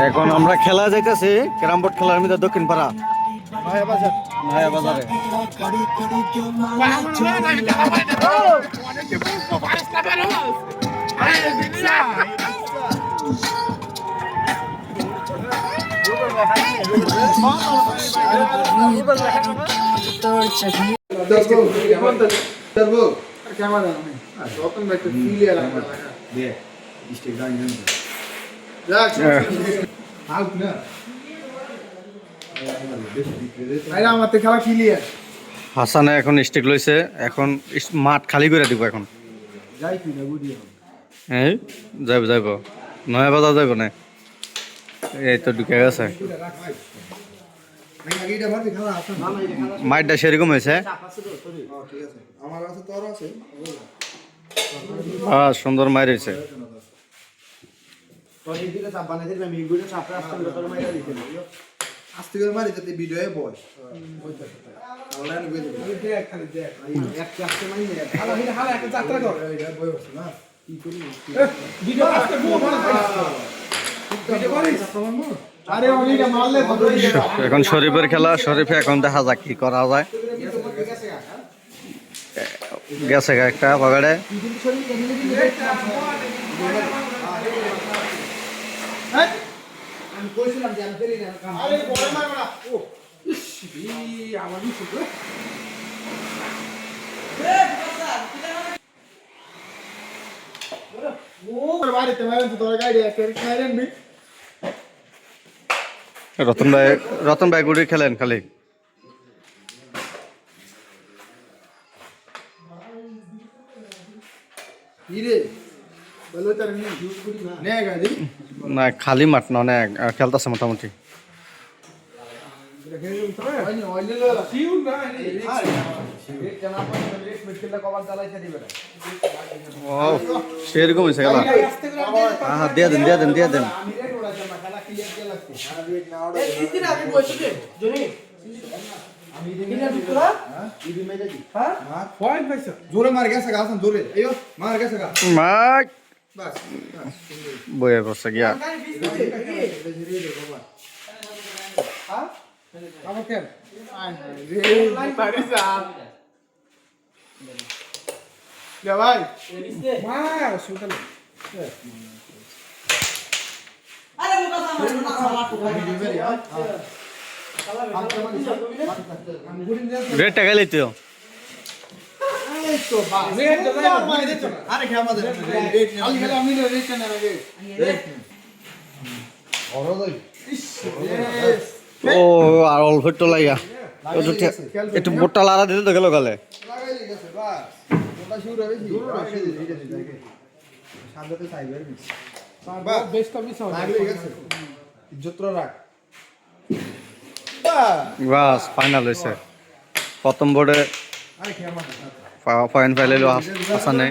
এখন আমরা খেলা যাইতেছি ক্যারাম বোর্ড খেলার মধ্যে দক্ষিণ পাড়া নয়া বাজারে। হাসানে এখন স্টিক লইছে, এখন মাঠ খালি করে দিব। এখন এই যাইব যাইব নয়া বাজার যাইব না, এই তো ঢুকে গেছে। মাঠটা সেরকম হয়েছে, সুন্দর মার হয়েছে। আস্তে করে মারি যাতে ভিডিও বয় এখন শরীফের খেলা, শরীফে এখন দেখা যাক কি করা যায়। গেছে একটা পকেটে, রতন ভাই গুড়ি খেলেন খালি। না খালি মাঠ না, অনেক খেলতেছে মোটামুটি। সেরকম হয়েছে খেলা। হ্যাঁ দিয়ে দেন দিয়ে দেন দিয়ে দেন। জোরে মার গেছে গা, জোরে মার গেছে গা, বয়ে পড়ছে গিয়া। রেড টাকা লইতে ও আর অল্প একটু লাইয়া একটু বোটটা লাড়া দিতে তো গেল গেলে। বাস ফাইনাল হয়েছে প্রথম বোর্ডে, পয়েন্ট পাইলে হাসানে।